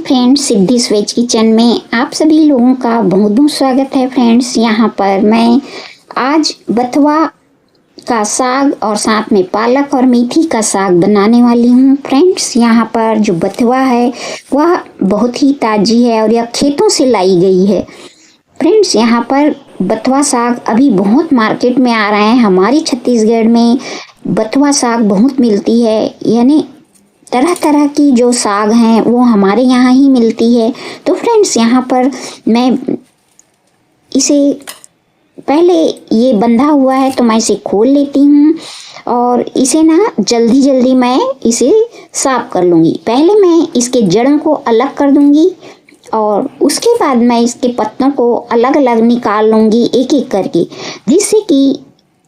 Friends, सिद्धि veg kitchen में आप सभी लोगों का बहुत बहुत स्वागत है। फ्रेंड्स, यहाँ पर मैं आज बथुआ का साग और साथ में पालक और मेथी का साग बनाने वाली हूँ। फ्रेंड्स, यहाँ पर जो बथुआ है वह बहुत ही ताज़ी है और यह खेतों से लाई गई है। फ्रेंड्स, यहाँ पर बथुआ साग अभी बहुत मार्केट में आ रहा है। हमारी छत्तीसगढ़ में बथुआ साग बहुत मिलती है, यानी तरह तरह की जो साग हैं वो हमारे यहाँ ही मिलती है। तो फ्रेंड्स, यहाँ पर मैं इसे पहले ये बंधा हुआ है तो मैं इसे खोल लेती हूँ और इसे ना जल्दी मैं इसे साफ कर लूँगी। पहले मैं इसके जड़ों को अलग कर दूँगी और उसके बाद मैं इसके पत्तों को अलग अलग निकाल लूँगी एक एक करके, जिससे कि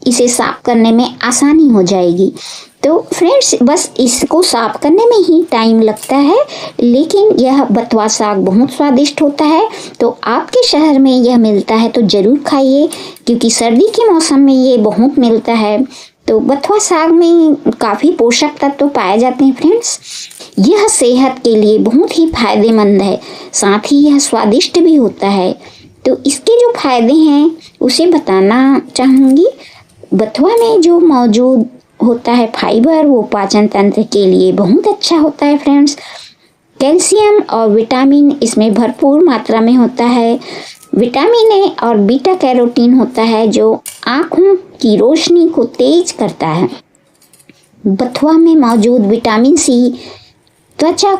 इसे साफ करने में आसानी हो जाएगी। तो फ्रेंड्स, बस इसको साफ करने में ही टाइम लगता है, लेकिन यह बथुआ साग बहुत स्वादिष्ट होता है। तो आपके शहर में यह मिलता है तो ज़रूर खाइए, क्योंकि सर्दी के मौसम में ये बहुत मिलता है। तो बथुआ साग में काफ़ी पोषक तत्व पाए जाते हैं। फ्रेंड्स, यह सेहत के लिए बहुत ही फायदेमंद है, साथ ही यह स्वादिष्ट भी होता है। तो इसके जो फायदे हैं उसे बताना चाहूँगी। बथुआ में जो मौजूद होता है फाइबर, वो पाचन तंत्र के लिए बहुत अच्छा होता है। फ्रेंड्स, कैल्शियम और विटामिन इसमें भरपूर मात्रा में होता है। विटामिन ए और बीटा कैरोटीन होता है जो आँखों की रोशनी को तेज करता है। बथुआ में मौजूद विटामिन सी त्वचा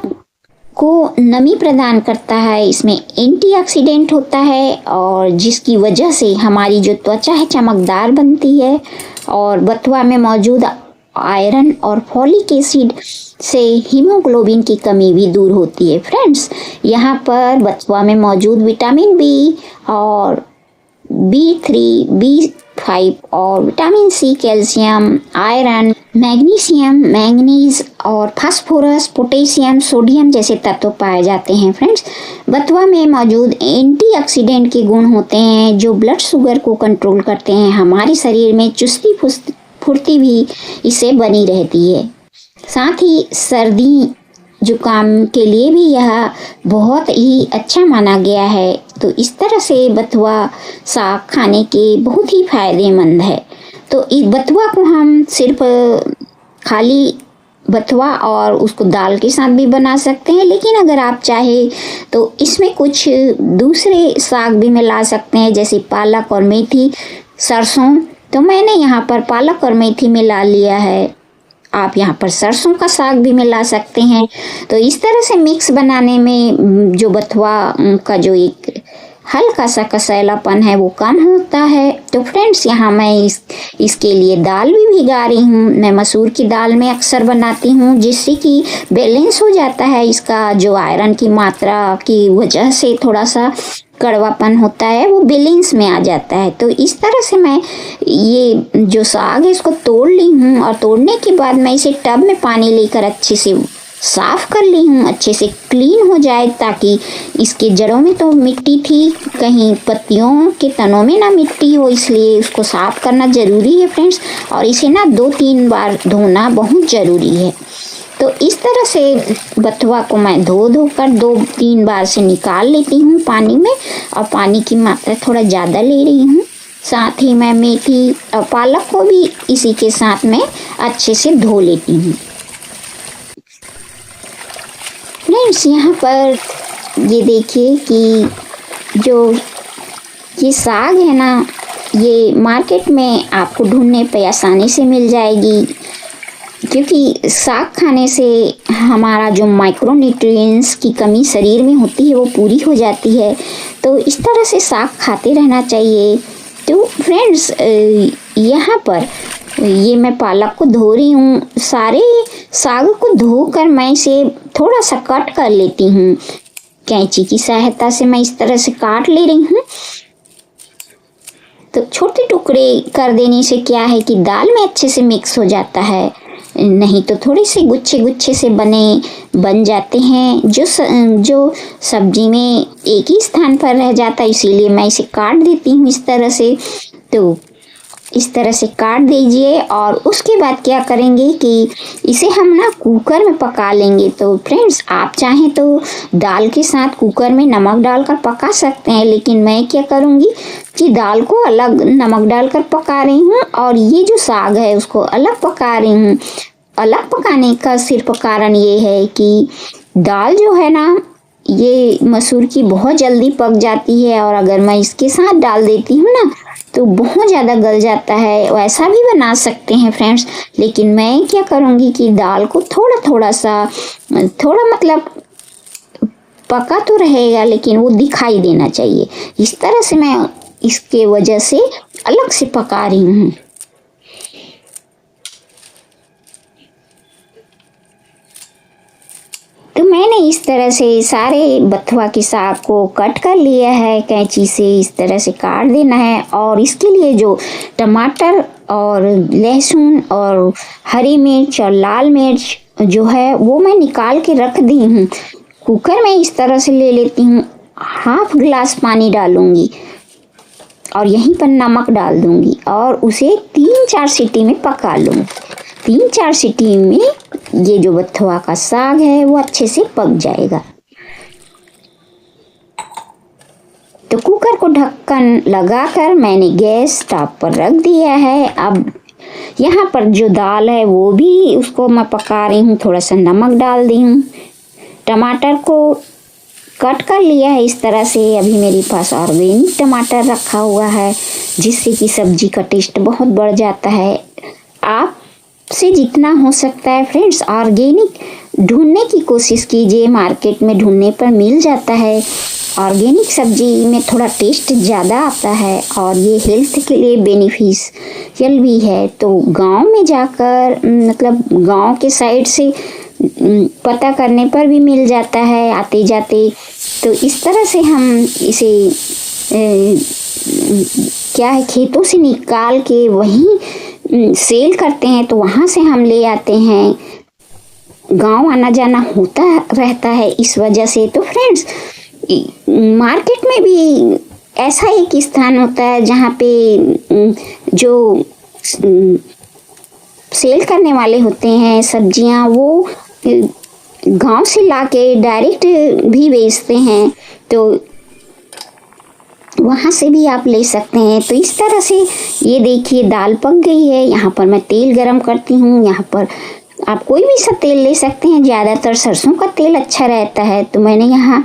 को नमी प्रदान करता है। इसमें एंटीऑक्सीडेंट होता है और जिसकी वजह से हमारी जो त्वचा है चमकदार बनती है। और बथुआ में मौजूद आयरन और फॉलिक एसिड से हीमोग्लोबिन की कमी भी दूर होती है। फ्रेंड्स, यहाँ पर बथुआ में मौजूद विटामिन बी और B3, B5 और vitamin C, calcium, iron, magnesium, manganese और फास्फोरस, पोटेशियम, सोडियम जैसे तत्व पाए जाते हैं। फ्रेंड्स, बथुआ में मौजूद एंटीऑक्सीडेंट के गुण होते हैं जो ब्लड शुगर को कंट्रोल करते हैं। हमारे शरीर में चुस्ती फुर्ती भी इससे बनी रहती है। साथ ही सर्दी जुकाम के लिए भी यह बहुत ही अच्छा माना गया है। तो इस तरह से बथुआ साग खाने के बहुत ही फायदेमंद है। तो इस बथुआ को हम सिर्फ खाली बथुआ और उसको दाल के साथ भी बना सकते हैं, लेकिन अगर आप चाहे तो इसमें कुछ दूसरे साग भी मिला सकते हैं, जैसे पालक और मेथी, सरसों। तो मैंने यहाँ पर पालक और मेथी मिला लिया है। आप यहाँ पर सरसों का साग भी मिला सकते हैं। तो इस तरह से मिक्स बनाने में जो बथुआ का जो एक हल्का सा कसैलापन है वो कम होता है। तो फ्रेंड्स, यहाँ मैं इसके लिए दाल भी भिगा रही हूँ। मैं मसूर की दाल में अक्सर बनाती हूँ, जिससे कि बैलेंस हो जाता है। इसका जो आयरन की मात्रा की वजह से थोड़ा सा कड़वापन होता है वो बैलेंस में आ जाता है। तो इस तरह से मैं ये जो साग है इसको तोड़ ली हूँ और तोड़ने के बाद मैं इसे टब में पानी लेकर अच्छे से साफ़ कर ली हूँ, अच्छे से क्लीन हो जाए, ताकि इसके जड़ों में तो मिट्टी थी, कहीं पत्तियों के तनों में ना मिट्टी हो, इसलिए उसको साफ़ करना ज़रूरी है। फ्रेंड्स, और इसे ना 2-3 बार धोना बहुत ज़रूरी है। तो इस तरह से बथुआ को मैं धो कर 2-3 बार से निकाल लेती हूँ पानी में, और पानी की मात्रा थोड़ा ज़्यादा ले रही हूँ। साथ ही मैं मेथी और पालक को भी इसी के साथ में अच्छे से धो लेती हूँ। फ्रेंड्स, यहाँ पर ये देखिए कि जो ये साग है ना, ये मार्केट में आपको ढूंढने पे आसानी से मिल जाएगी, क्योंकि साग खाने से हमारा जो माइक्रोन्यूट्रिएंट्स की कमी शरीर में होती है वो पूरी हो जाती है। तो इस तरह से साग खाते रहना चाहिए। तो फ्रेंड्स, यहाँ पर ये मैं पालक को धो रही हूँ। सारे साग को धोकर मैं इसे थोड़ा सा कट कर लेती हूँ। कैंची की सहायता से मैं इस तरह से काट ले रही हूँ। तो छोटे टुकड़े कर देने से क्या है कि दाल में अच्छे से मिक्स हो जाता है, नहीं तो थोड़े से गुच्छे से बन जाते हैं जो सब्जी में एक ही स्थान पर रह जाता है। इसीलिए मैं इसे काट देती हूँ इस तरह से। तो इस तरह से काट दीजिए और उसके बाद क्या करेंगे कि इसे हम ना कुकर में पका लेंगे। तो फ्रेंड्स, आप चाहें तो दाल के साथ कुकर में नमक डालकर पका सकते हैं, लेकिन मैं क्या करूँगी कि दाल को अलग नमक डालकर पका रही हूँ और ये जो साग है उसको अलग पका रही हूँ। अलग पकाने का सिर्फ कारण ये है कि दाल जो है ना, ये मसूर की बहुत जल्दी पक जाती है और अगर मैं इसके साथ डाल देती हूँ ना तो बहुत ज़्यादा गल जाता है। वैसा भी बना सकते हैं फ्रेंड्स, लेकिन मैं क्या करूँगी कि दाल को थोड़ा मतलब पका तो रहेगा लेकिन वो दिखाई देना चाहिए। इस तरह से मैं इसके वजह से अलग से पका रही हूँ। तो मैंने इस तरह से सारे बथुआ के साग को कट कर लिया है। कैंची से इस तरह से काट देना है और इसके लिए जो टमाटर और लहसुन और हरी मिर्च और लाल मिर्च जो है वो मैं निकाल के रख दी हूँ। कुकर में इस तरह से ले लेती हूँ, हाफ गिलास पानी डालूंगी और यहीं पर नमक डाल दूंगी और उसे 3-4 सीटी में पका लूँगी। 3-4 सीटी में ये जो बथुआ का साग है वो अच्छे से पक जाएगा। तो कुकर को ढक्कन लगाकर मैंने गैस टॉप पर रख दिया है। अब यहाँ पर जो दाल है वो भी उसको मैं पका रही हूँ। थोड़ा सा नमक डाल दी हूँ। टमाटर को कट कर लिया है इस तरह से। अभी मेरे पास ऑर्गेनिक टमाटर रखा हुआ है जिससे कि सब्जी का टेस्ट बहुत बढ़ जाता है। आप से जितना हो सकता है फ्रेंड्स ऑर्गेनिक ढूंढने की कोशिश कीजिए। मार्केट में ढूंढने पर मिल जाता है। ऑर्गेनिक सब्जी में थोड़ा टेस्ट ज़्यादा आता है और ये हेल्थ के लिए बेनिफिशियल भी है। तो गांव में जाकर मतलब गांव के साइड से पता करने पर भी मिल जाता है आते जाते। तो इस तरह से हम इसे क्या है खेतों से निकाल के वहीं सेल करते हैं, तो वहाँ से हम ले आते हैं। गांव आना जाना होता रहता है इस वजह से। तो फ्रेंड्स, मार्केट में भी ऐसा एक स्थान होता है जहाँ पे जो सेल करने वाले होते हैं सब्जियाँ, वो गांव से लाके डायरेक्ट भी बेचते हैं। तो वहाँ से भी आप ले सकते हैं। तो इस तरह से ये देखिए दाल पक गई है। यहाँ पर मैं तेल गरम करती हूँ। यहाँ पर आप कोई भी सा तेल ले सकते हैं, ज़्यादातर सरसों का तेल अच्छा रहता है। तो मैंने यहाँ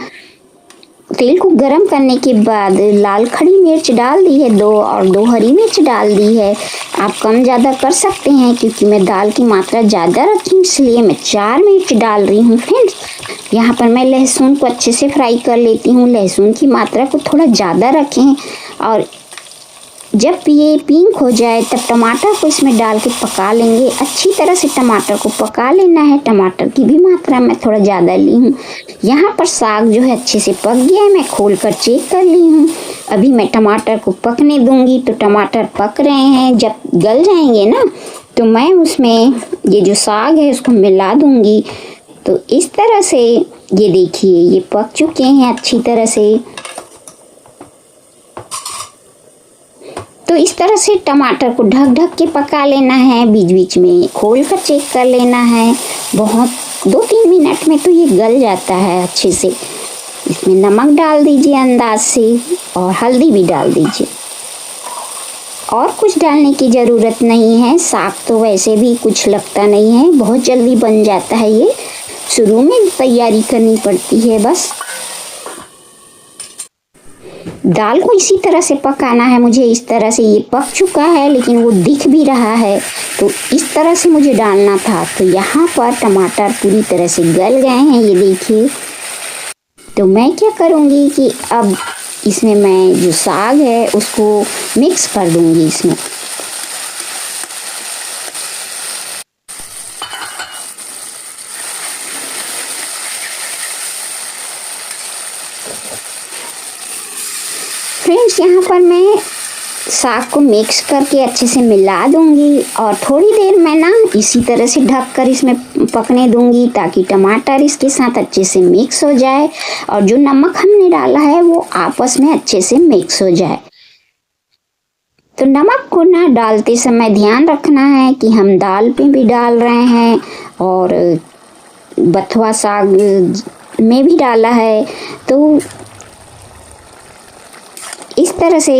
तेल को गरम करने के बाद लाल खड़ी मिर्च डाल दी है 2 और 2 हरी मिर्च डाल दी है। आप कम ज़्यादा कर सकते हैं क्योंकि मैं दाल की मात्रा ज़्यादा रखी इसलिए मैं 4 मिर्च डाल रही हूँ फ्रेंड्स। यहाँ पर मैं लहसुन को अच्छे से फ्राई कर लेती हूँ। लहसुन की मात्रा को थोड़ा ज़्यादा रखें और जब ये पिंक हो जाए तब टमाटर को इसमें डाल के पका लेंगे। अच्छी तरह से टमाटर को पका लेना है। टमाटर की भी मात्रा मैं थोड़ा ज़्यादा ली हूँ। यहाँ पर साग जो है अच्छे से पक गया है। मैं खोल कर चेक कर ली हूँ। अभी मैं टमाटर को पकने दूँगी। तो टमाटर पक रहे हैं, जब गल जाएंगे ना तो मैं उसमें ये जो साग है उसको मिला दूँगी। तो इस तरह से ये देखिए ये पक चुके हैं अच्छी तरह से। तो इस तरह से टमाटर को ढक ढक के पका लेना है, बीच बीच में खोल कर चेक कर लेना है। बहुत 2-3 मिनट में तो ये गल जाता है अच्छे से। इसमें नमक डाल दीजिए अंदाज से और हल्दी भी डाल दीजिए। और कुछ डालने की ज़रूरत नहीं है। साग तो वैसे भी कुछ लगता नहीं है, बहुत जल्दी बन जाता है। ये शुरू में तैयारी करनी पड़ती है बस। दाल को इसी तरह से पकाना है मुझे। इस तरह से ये पक चुका है लेकिन वो दिख भी रहा है, तो इस तरह से मुझे डालना था। तो यहाँ पर टमाटर पूरी तरह से गल गए हैं, ये देखिए। तो मैं क्या करूँगी कि अब इसमें मैं जो साग है उसको मिक्स कर दूँगी इसमें। फ्रेंड्स, यहाँ पर मैं साग को मिक्स करके अच्छे से मिला दूंगी और थोड़ी देर मैं ना इसी तरह से ढक कर इसमें पकने दूंगी ताकि टमाटर इसके साथ अच्छे से मिक्स हो जाए और जो नमक हमने डाला है वो आपस में अच्छे से मिक्स हो जाए। तो नमक को ना डालते समय ध्यान रखना है कि हम दाल पे भी डाल रहे हैं और बथुआ साग में भी डाला है। तो इस तरह से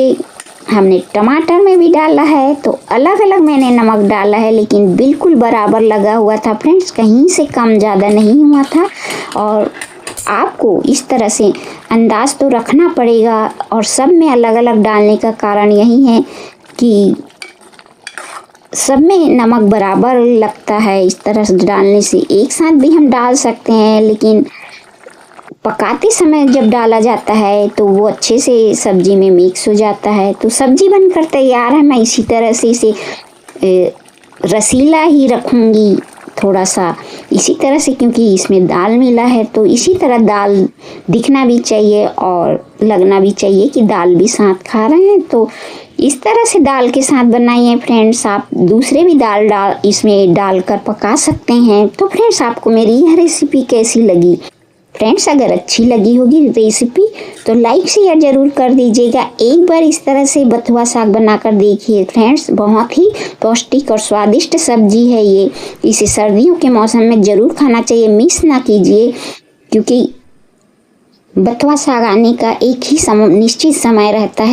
हमने टमाटर में भी डाला है, तो अलग अलग मैंने नमक डाला है, लेकिन बिल्कुल बराबर लगा हुआ था फ्रेंड्स, कहीं से कम ज़्यादा नहीं हुआ था। और आपको इस तरह से अंदाज तो रखना पड़ेगा, और सब में अलग अलग डालने का कारण यही है कि सब में नमक बराबर लगता है। इस तरह से डालने से एक साथ भी हम डाल सकते हैं, लेकिन पकाते समय जब डाला जाता है तो वो अच्छे से सब्जी में मिक्स हो जाता है। तो सब्जी बनकर तैयार है। मैं इसी तरह से इसे रसीला ही रखूँगी थोड़ा सा, इसी तरह से, क्योंकि इसमें दाल मिला है तो इसी तरह दाल दिखना भी चाहिए और लगना भी चाहिए कि दाल भी साथ खा रहे हैं। तो इस तरह से दाल के साथ बनाइए फ्रेंड्स। आप दूसरे भी दाल इसमें डालकर पका सकते हैं। तो फ्रेंड्स, आपको मेरी यह रेसिपी कैसी लगी? फ्रेंड्स, अगर अच्छी लगी होगी रेसिपी तो लाइक शेयर ज़रूर कर दीजिएगा। एक बार इस तरह से बथुआ साग बनाकर देखिए फ्रेंड्स, बहुत ही पौष्टिक और स्वादिष्ट सब्जी है ये। इसे सर्दियों के मौसम में ज़रूर खाना चाहिए, मिस ना कीजिए, क्योंकि बथुआ साग आने का एक ही निश्चित समय रहता है।